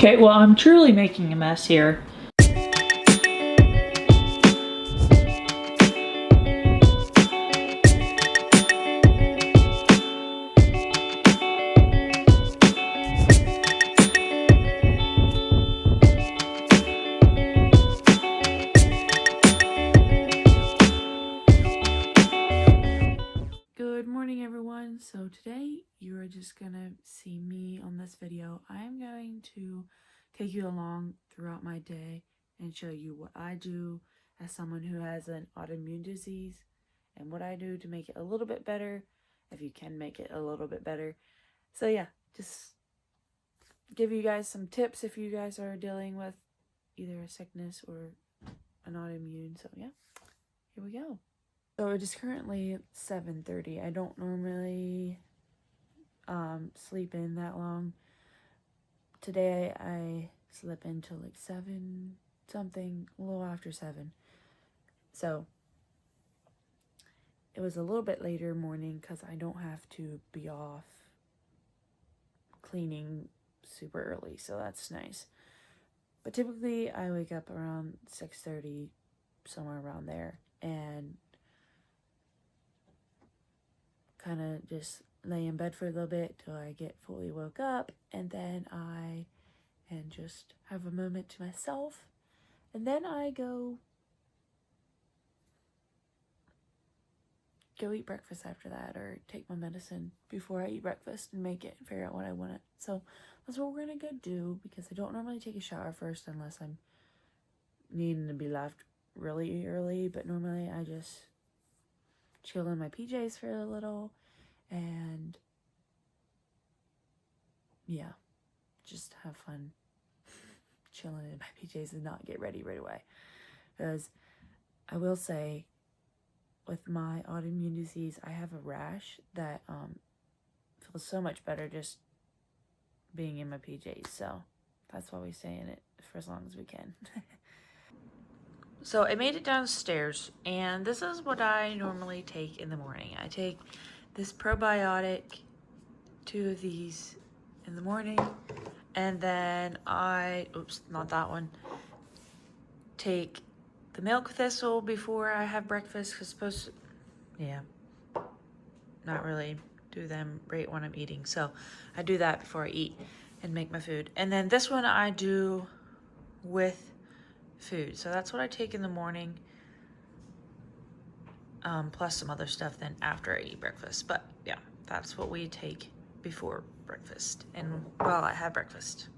Okay, well, I'm truly making a mess here. Good morning, everyone. So today you are just gonna see me on this video. I am going to take you along throughout my day and show you what I do as someone who has an autoimmune disease and what I do to make it a little bit better, if you can make it a little bit better. So yeah, just give you guys some tips if you guys are dealing with either a sickness or an autoimmune. So yeah, here we go. So it is currently 7:30. I don't normally sleep in that long. Today I slept until like 7 something, a little after 7. So it was a little bit later morning because I don't have to be off cleaning super early, so that's nice. But typically I wake up around 6:30, somewhere around there, and kind of just lay in bed for a little bit till I get fully woke up, and then I and just have a moment to myself, and then I go eat breakfast after that, or take my medicine before I eat breakfast and make it and figure out what I want it. So that's what we're gonna go do, because I don't normally take a shower first unless I'm needing to be left really early, but normally I just chill in my PJs for a little and yeah, just have fun chilling in my PJs and not get ready right away. Because I will say, with my autoimmune disease, I have a rash that feels so much better just being in my PJs. So that's why we stay in it for as long as we can. So I made it downstairs, and this is what I normally take in the morning. I take this probiotic, 2 of these in the morning, and then not that one, take the milk thistle before I have breakfast, because not really do them right when I'm eating. So I do that before I eat and make my food. And then this one I do with food. So that's what I take in the morning, plus some other stuff then after I eat breakfast. But yeah, that's what we take before breakfast and while I have breakfast.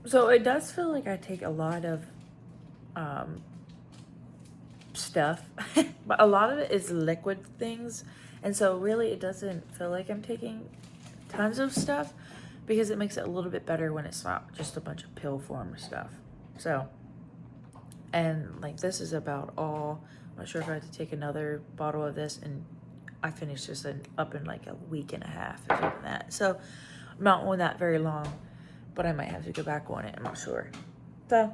So it does feel like I take a lot of stuff, but a lot of it is liquid things, and so really it doesn't feel like I'm taking tons of stuff, because it makes it a little bit better when it's not just a bunch of pill form stuff. So, and like this is about all. I'm not sure if I have to take another bottle of this, and I finished this up in like a week and a half, if even that. So I'm not on that very long, but I might have to go back on it, I'm not sure. So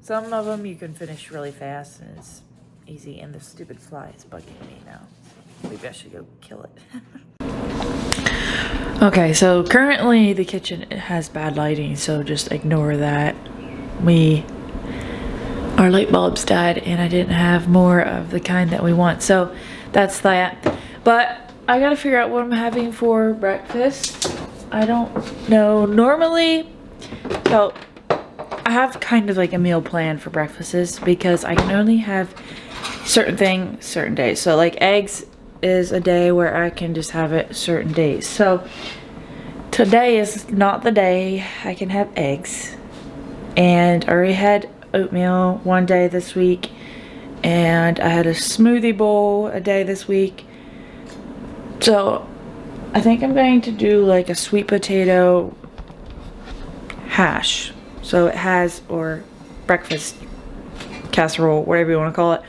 some of them you can finish really fast and it's easy, and the stupid fly is bugging me now. Maybe I should go kill it. Okay, so currently the kitchen has bad lighting, so just ignore that. Our light bulbs died and I didn't have more of the kind that we want, so that's that. But I gotta figure out what I'm having for breakfast. I don't know. Normally, so I have kind of like a meal plan for breakfasts, because I can only have certain things certain days. So like eggs is a day where I can just have it certain days. So today is not the day I can have eggs, and I already had oatmeal one day this week, and I had a smoothie bowl a day this week. So I think I'm going to do like a sweet potato hash. So it has, or breakfast casserole, whatever you want to call it.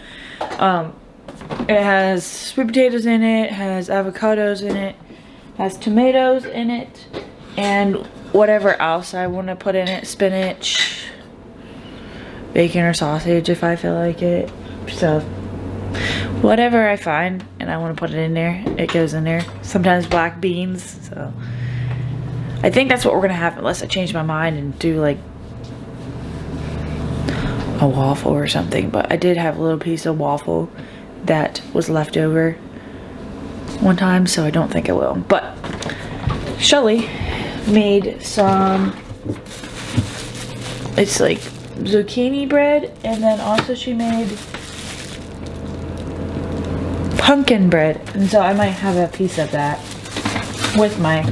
It has sweet potatoes in it, has avocados in it, has tomatoes in it, and whatever else I want to put in it, spinach, bacon or sausage if I feel like it. So whatever I find and I want to put it in there, it goes in there. Sometimes black beans. So I think that's what we're gonna have unless I change my mind and do like a waffle or something. But I did have a little piece of waffle that was left over one time, so I don't think I will. But Shelly made some, it's like zucchini bread, and then also she made pumpkin bread, and so I might have a piece of that with my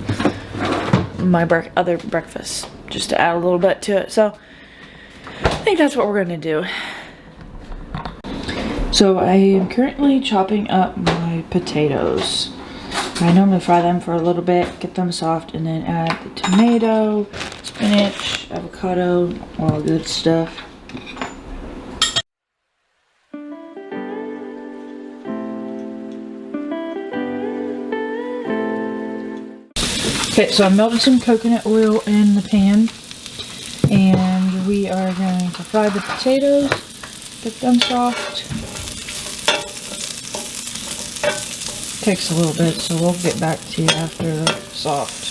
other breakfast, just to add a little bit to it. So I think that's what we're gonna do. So I am currently chopping up my potatoes. I normally fry them for a little bit, get them soft, and then add the tomato, spinach, avocado, all good stuff. Okay, so I melted some coconut oil in the pan, and we are going to fry the potatoes, get them soft. Takes a little bit, so we'll get back to you after they're soft.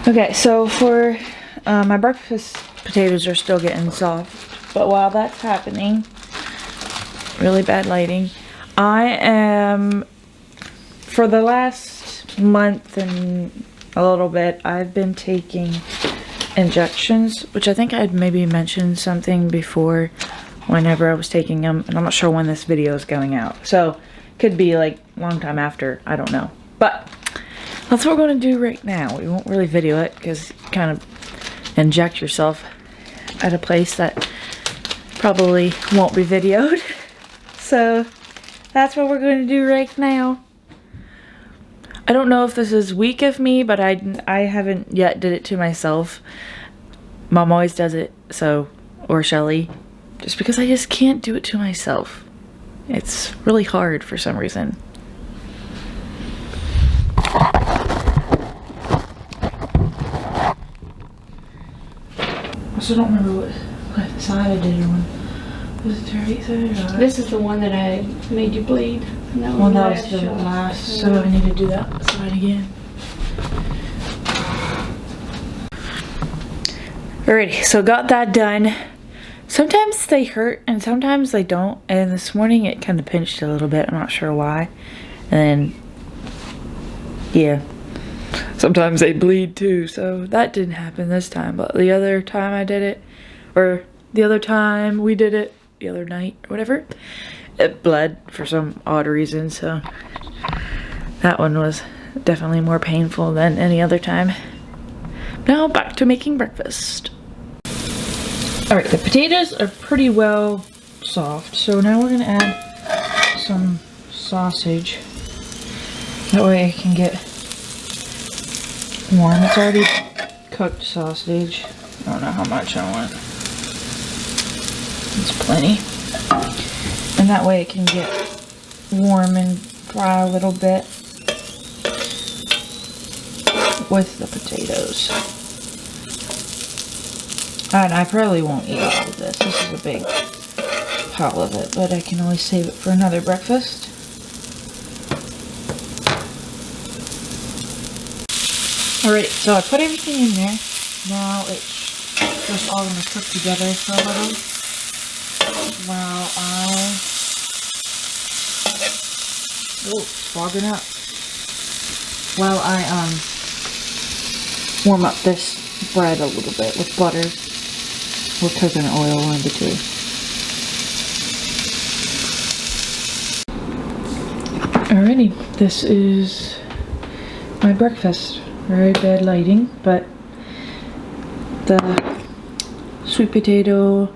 Okay, so for my breakfast potatoes are still getting soft, but while that's happening, really bad lighting, I am, for the last month and a little bit, I've been taking injections, which I think I'd maybe mentioned something before whenever I was taking them, and I'm not sure when this video is going out, so could be like a long time after, I don't know. But that's what we're going to do right now. We won't really video it because you kind of inject yourself at a place that probably won't be videoed. So that's what we're going to do right now. I don't know if this is weak of me, but I haven't yet did it to myself. Mom always does it, so, or Shelly, just because I just can't do it to myself. It's really hard for some reason. I also don't remember what side I did it on. Was it the right side or This is the one that I made you bleed. And that well, that was the last, so I need to do that side again. Alrighty, so got that done. Sometimes they hurt and sometimes they don't, and this morning it kind of pinched a little bit, I'm not sure why. And yeah, sometimes they bleed too, so that didn't happen this time, but the other time I did it, or the other time we did it, the other night or whatever, it bled for some odd reason, so that one was definitely more painful than any other time. Now back to making breakfast. Alright, the potatoes are pretty well soft, so now we're going to add some sausage. That way it can get warm. It's already cooked sausage. I don't know how much I want. It's plenty. And that way it can get warm and fry a little bit with the potatoes. And I probably won't eat all of this. This is a big pile of it, but I can always save it for another breakfast. Alright, so I put everything in there. Now it's just all going to cook together for a little while I... Oh, it's fogging up. While I warm up this bread a little bit with butter. With coconut oil in between. Alrighty, this is my breakfast. Very bad lighting, but the sweet potato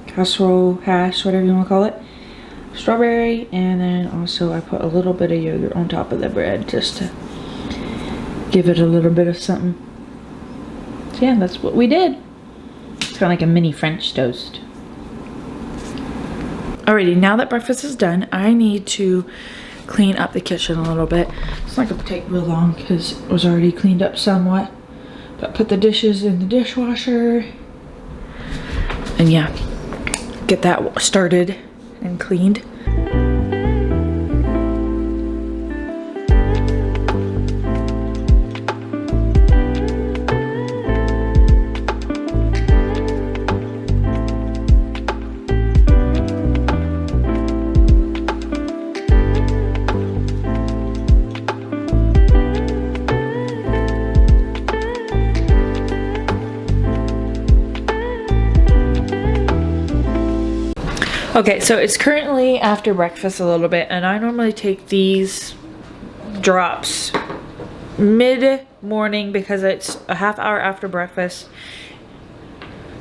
casserole, hash, whatever you want to call it, strawberry, and then also I put a little bit of yogurt on top of the bread just to give it a little bit of something. So yeah, that's what we did. It's kind of like a mini French toast. Alrighty, now that breakfast is done, I need to clean up the kitchen a little bit. It's not going to take real long because it was already cleaned up somewhat. But put the dishes in the dishwasher. And yeah, get that started and cleaned. Okay, so it's currently after breakfast a little bit, and I normally take these drops mid-morning because it's a half hour after breakfast.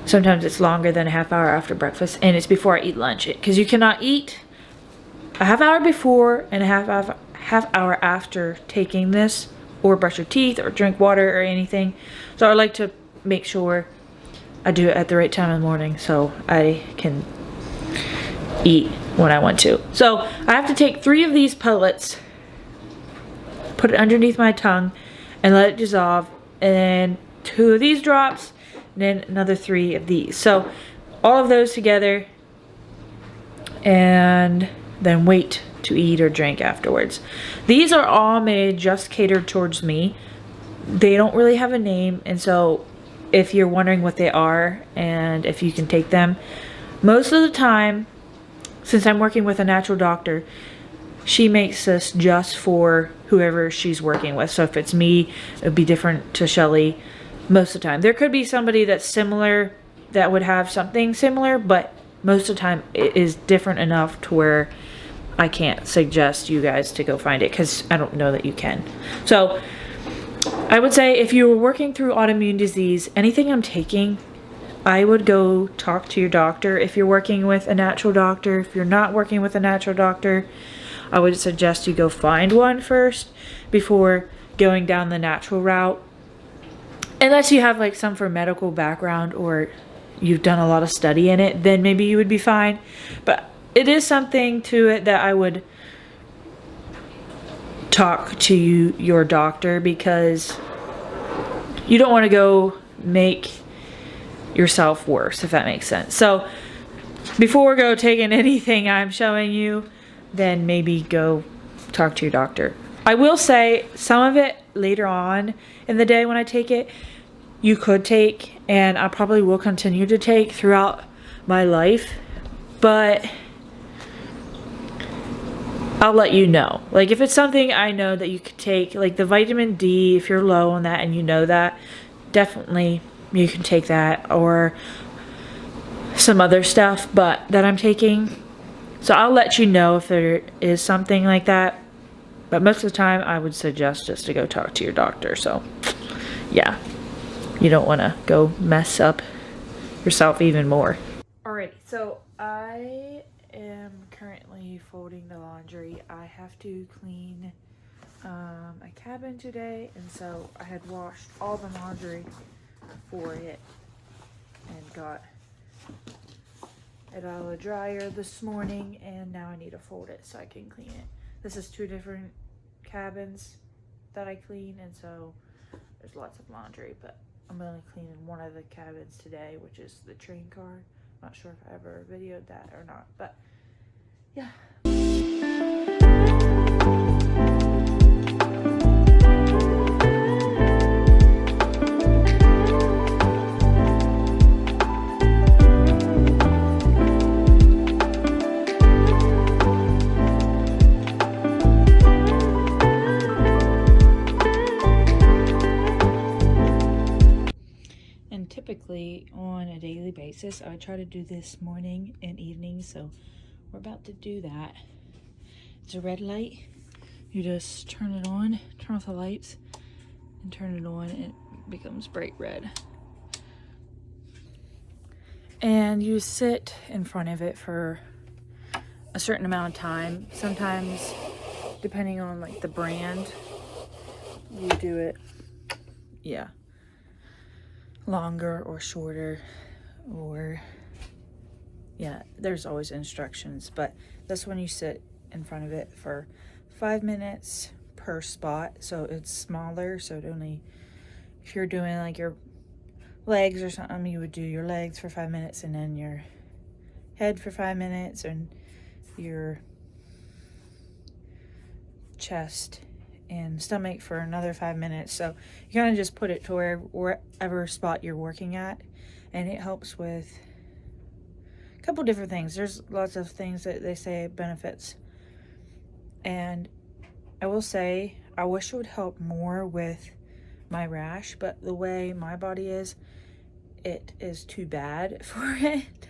Sometimes it's longer than a half hour after breakfast, and it's before I eat lunch. Because you cannot eat a half hour before and a half hour after taking this, or brush your teeth or drink water or anything. So I like to make sure I do it at the right time in the morning so I can eat when I want to. So I have to take 3 of these pellets, put it underneath my tongue, and let it dissolve, and then 2 of these drops, and then another 3 of these. So all of those together, and then wait to eat or drink afterwards. These are all made just catered towards me. They don't really have a name, and so if you're wondering what they are and if you can take them, most of the time, since I'm working with a natural doctor, she makes this just for whoever she's working with. So if it's me, it would be different to Shelly most of the time. There could be somebody that's similar that would have something similar, but most of the time it is different enough to where I can't suggest you guys to go find it because I don't know that you can. So I would say if you were working through autoimmune disease, anything I'm taking, I would go talk to your doctor. If you're working with a natural doctor, if you're not working with a natural doctor, I would suggest you go find one first before going down the natural route. Unless you have like some for medical background or you've done a lot of study in it, then maybe you would be fine. But it is something to it that I would talk to your doctor, because you don't want to go make yourself worse, if that makes sense. So before go taking anything I'm showing you, then maybe go talk to your doctor. I will say some of it later on in the day when I take it, you could take, and I probably will continue to take throughout my life, but I'll let you know. Like if it's something I know that you could take, like the vitamin D, if you're low on that and you know that, definitely you can take that, or some other stuff but that I'm taking. So I'll let you know if there is something like that, but most of the time I would suggest just to go talk to your doctor. So yeah, you don't want to go mess up yourself even more. Alrighty, so I am currently folding the laundry. I have to clean a cabin today, and so I had washed all the laundry for it and got it out of the dryer this morning, and now I need to fold it so I can clean it. This is 2 different cabins that I clean, and so there's lots of laundry, but I'm only cleaning one of the cabins today, which is the train car. Not sure if I ever videoed that or not, but yeah. Typically on a daily basis, I try to do this morning and evening, so we're about to do that. It's a red light. You just turn it on, turn off the lights, and turn it on, and it becomes bright red. And you sit in front of it for a certain amount of time. Sometimes, depending on like the brand, you do it, yeah, longer or shorter, or yeah, there's always instructions, but this one you sit in front of it for 5 minutes per spot, so it's smaller. So it only, if you're doing like your legs or something, you would do your legs for 5 minutes, and then your head for 5 minutes, and your chest and stomach for another 5 minutes. So you kind of just put it to wherever spot you're working at, and it helps with a couple different things. There's lots of things that they say benefits, and I will say I wish it would help more with my rash, but the way my body is, it is too bad for it.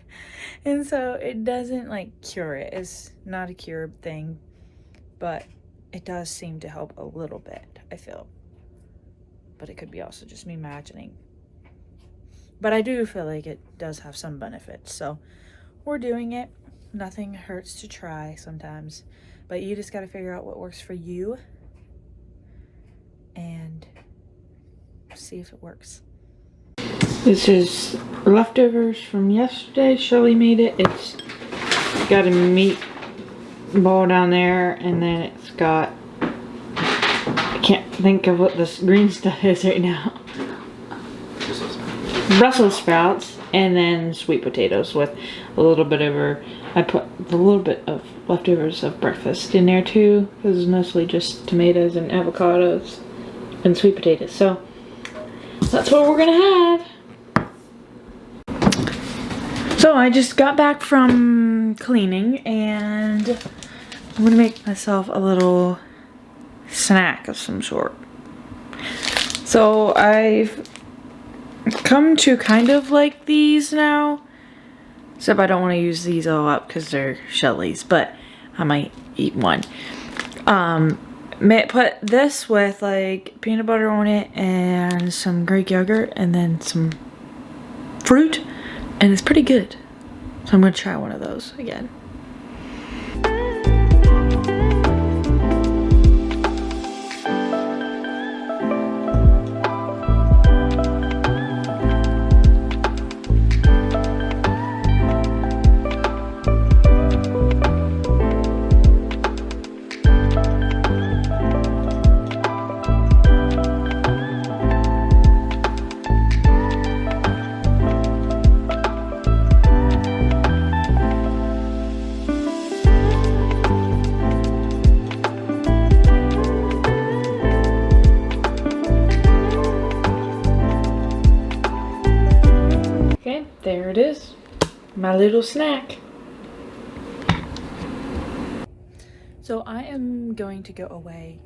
And so it doesn't like cure it. It's not a cure thing, but it does seem to help a little bit, I feel. But it could be also just me imagining. But I do feel like it does have some benefits. So we're doing it. Nothing hurts to try sometimes. But you just got to figure out what works for you and see if it works. This is leftovers from yesterday. Shirley made it. It's got a meat ball down there, and then it's got, I can't think of what this green stuff is right now. Brussels sprouts, and then sweet potatoes with a little bit of, I put a little bit of leftovers of breakfast in there too, because it's mostly just tomatoes and avocados and sweet potatoes. So that's what we're gonna have. So I just got back from cleaning, and I'm gonna make myself a little snack of some sort. So I've come to kind of like these now, except I don't want to use these all up because they're Shelly's, but I might eat one. Put this with like peanut butter on it and some Greek yogurt and then some fruit, and it's pretty good. So I'm gonna try one of those again. There it is, my little snack. So I am going to go away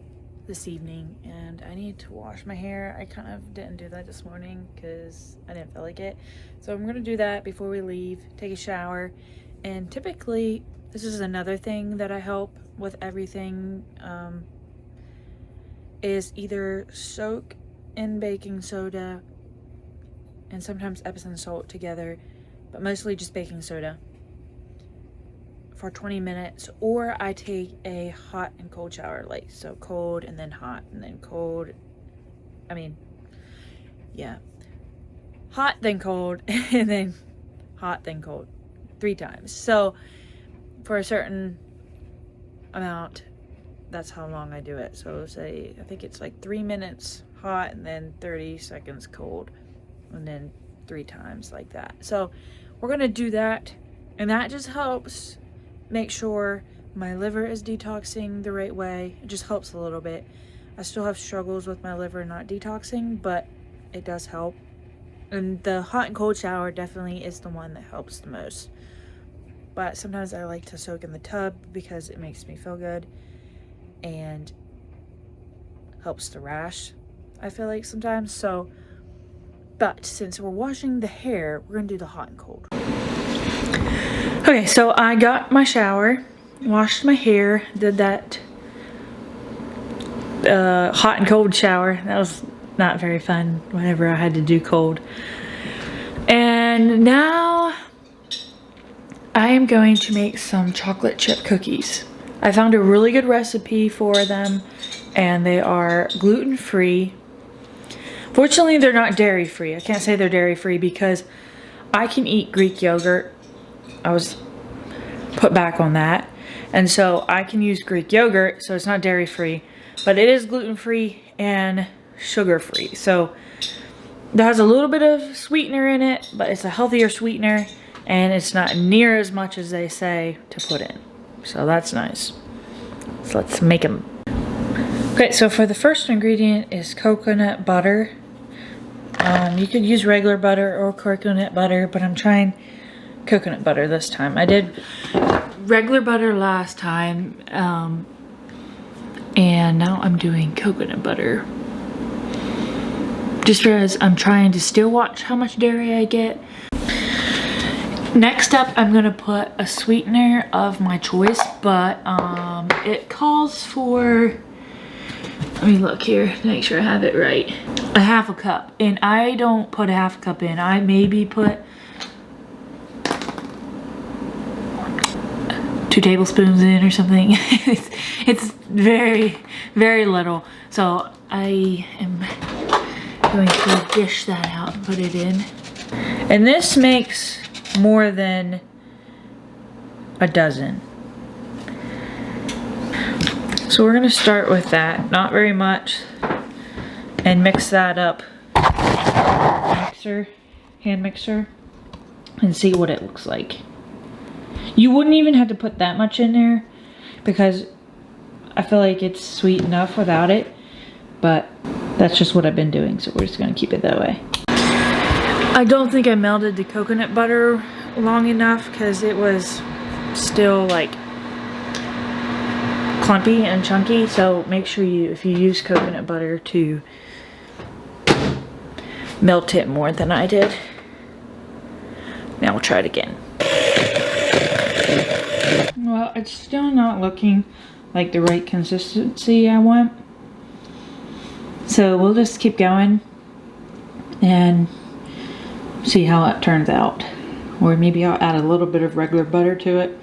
this evening, and I need to wash my hair. I kind of didn't do that this morning because I didn't feel like it. So I'm going to do that before we leave, take a shower. And typically, this is another thing that I help with everything, is either soak in baking soda and sometimes Epsom salt together, but mostly just baking soda for 20 minutes, or I take a hot and cold shower, like so cold and then hot and then cold. Hot then cold and then hot then cold 3 times. So for a certain amount, that's how long I do it. So say, I think it's like 3 minutes hot and then 30 seconds cold, and then 3 times like that. So we're gonna do that, and that just helps make sure my liver is detoxing the right way. It just helps a little bit. I still have struggles with my liver not detoxing, but it does help. And the hot and cold shower definitely is the one that helps the most. But sometimes I like to soak in the tub because it makes me feel good and helps the rash, I feel like sometimes. So, but since we're washing the hair, we're gonna do the hot and cold. Okay, so I got my shower, washed my hair, did that hot and cold shower. That was not very fun whenever I had to do cold. And now I am going to make some chocolate chip cookies. I found a really good recipe for them, and they are gluten-free. Fortunately, they're not dairy-free. I can't say they're dairy-free because I can eat Greek yogurt. I was put back on that. And so I can use Greek yogurt, so it's not dairy-free. But it is gluten-free and sugar-free. So it has a little bit of sweetener in it, but it's a healthier sweetener. And it's not near as much as they say to put in. So that's nice. So let's make them. Okay, so for the first ingredient is coconut butter. You could use regular butter or coconut butter, but I'm trying coconut butter this time. I did regular butter last time, and now I'm doing coconut butter. just because I'm trying to still watch how much dairy I get. Next up, I'm gonna put a sweetener of my choice, but it calls for, let me look here to make sure I have it right, a half a cup. And I don't put a half a cup in. I maybe put 2 tablespoons in or something. it's very, very little. So I am going to dish that out and put it in. And this makes more than a dozen. So we're gonna start with that, not very much, and mix that up, hand mixer, and see what it looks like. You wouldn't even have to put that much in there because I feel like it's sweet enough without it, but that's just what I've been doing, so we're just gonna keep it that way. I don't think I melted the coconut butter long enough because it was still like clumpy and chunky, so make sure if you use coconut butter to melt it more than I did. Now we'll try it again. Well, it's still not looking like the right consistency I want, so we'll just keep going and see how it turns out. Or maybe I'll add a little bit of regular butter to it.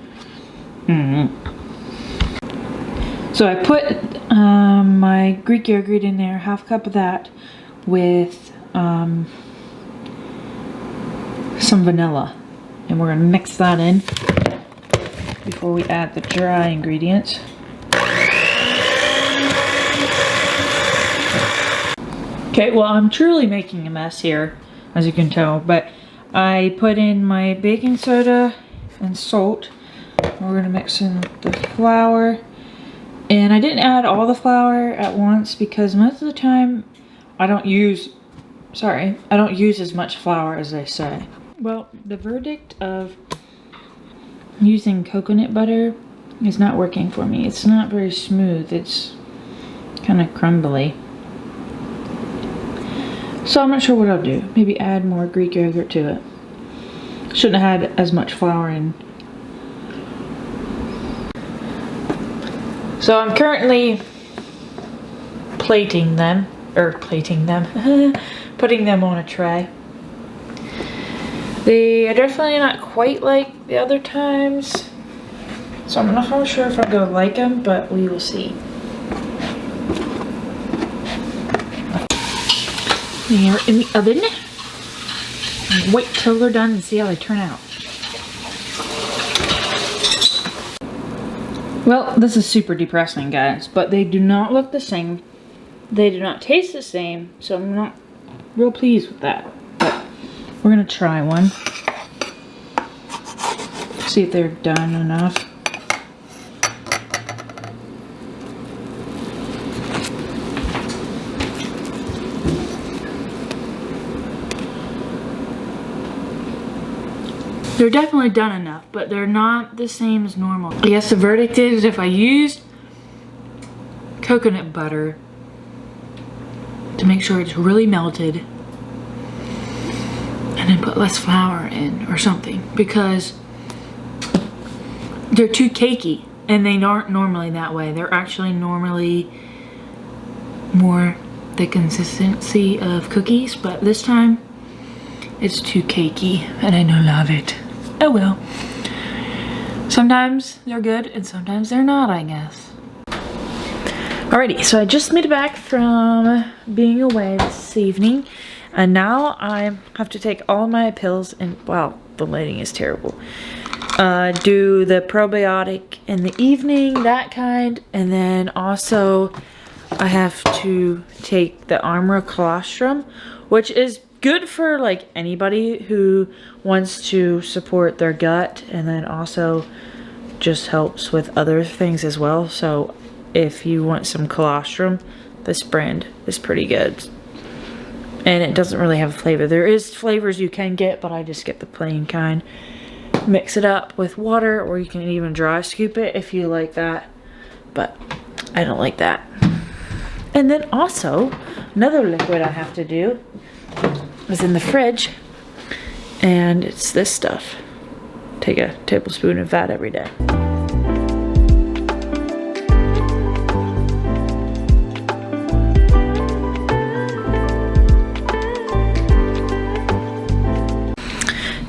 So I put my Greek yogurt in there, half cup of that, with some vanilla. And we're gonna mix that in before we add the dry ingredients. Okay, well, I'm truly making a mess here, as you can tell, but I put in my baking soda and salt. We're gonna mix in the flour. And I didn't add all the flour at once because most of the time I don't use as much flour as they say. Well, the verdict of using coconut butter is not working for me. It's not very smooth. It's kind of crumbly. So I'm not sure what I'll do. Maybe add more Greek yogurt to it. Shouldn't have had as much flour in. So I'm currently putting them on a tray. They are definitely not quite like the other times, so I'm not really sure if I'm gonna like them, but we will see. They're in the oven. And wait till they're done and see how they turn out. Well, this is super depressing, guys, but they do not look the same. They do not taste the same, so I'm not real pleased with that. But we're gonna try one. See if they're done enough. They're definitely done enough, but they're not the same as normal. I guess the verdict is if I used coconut butter to make sure it's really melted and then put less flour in or something, because they're too cakey and they aren't normally that way. They're actually normally more the consistency of cookies, but this time it's too cakey and I don't love it. Oh well. Sometimes they're good and sometimes they're not, I guess. Alrighty, so I just made it back from being away this evening, and now I have to take all my pills and, wow, the lighting is terrible. Do the probiotic in the evening, that kind, and then also I have to take the Armor Colostrum, which is good for like anybody who wants to support their gut, and then also just helps with other things as well. So if you want some colostrum, this brand is pretty good. And it doesn't really have a flavor. There is flavors you can get, but I just get the plain kind. Mix it up with water, or you can even dry scoop it if you like that. But I don't like that. And then also, another liquid I have to do is in the fridge, and it's this stuff. Take a tablespoon of that every day.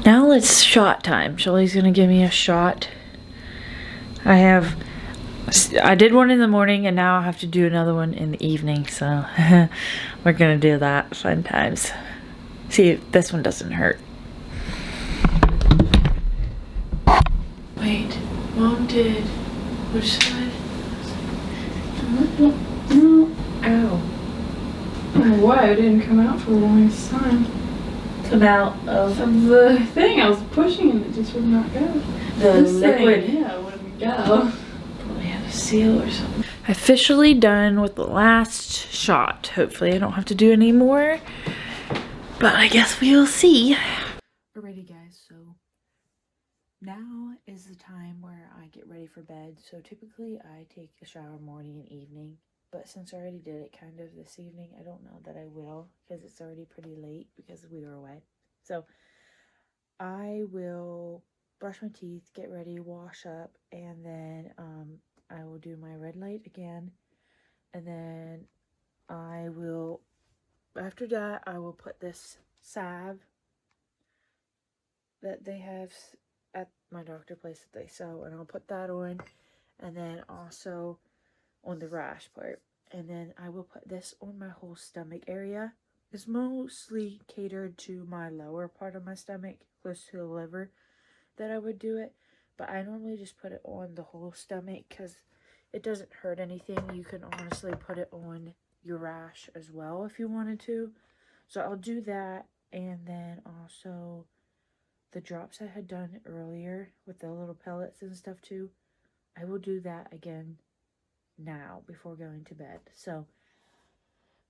Now it's shot time. Shelly's gonna give me a shot. I did one in the morning and now I have to do another one in the evening, so we're gonna do that. Fun times. See if this one doesn't hurt. Wait, Mom did. Which side? Ow. I don't know why it didn't come out for the longest time. Come out of The thing I was pushing and it just would not go. the This liquid. thing, yeah, wouldn't go. Probably had a seal or something. Officially done with the last shot. Hopefully I don't have to do any more, but I guess we will see. Alrighty guys, so now is the time where I get ready for bed. So typically I take a shower morning and evening, but since I already did it kind of this evening, I don't know that I will because it's already pretty late because we were away. So I will brush my teeth, get ready, wash up, and then I will do my red light again, and then I will, after that, I will put this salve that they have at my doctor place that they sell, and I'll put that on, and then also on the rash part, and then I will put this on my whole stomach area. It's mostly catered to my lower part of my stomach, close to the liver, that I would do it, but I normally just put it on the whole stomach because it doesn't hurt anything. You can honestly put it on your rash as well if you wanted to. So I'll do that, and then also the drops I had done earlier with the little pellets and stuff too, I will do that again now before going to bed. So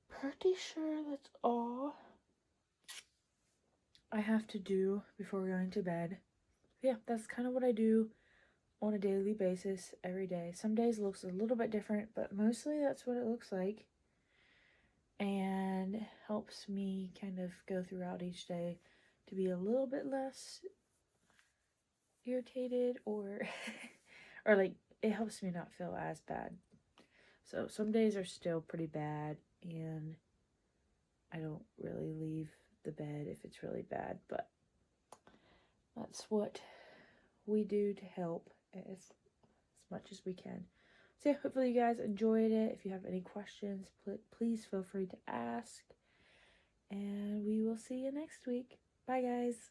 pretty sure that's all I have to do before going to bed. Yeah, that's kind of what I do on a daily basis every day. Some days it looks a little bit different, but mostly that's what it looks like, and helps me kind of go throughout each day to be a little bit less irritated or or like it helps me not feel as bad. So some days are still pretty bad and I don't really leave the bed if it's really bad, but that's what we do to help as much as we can. So yeah, hopefully you guys enjoyed it. If you have any questions, please feel free to ask, and we will see you next week. Bye guys.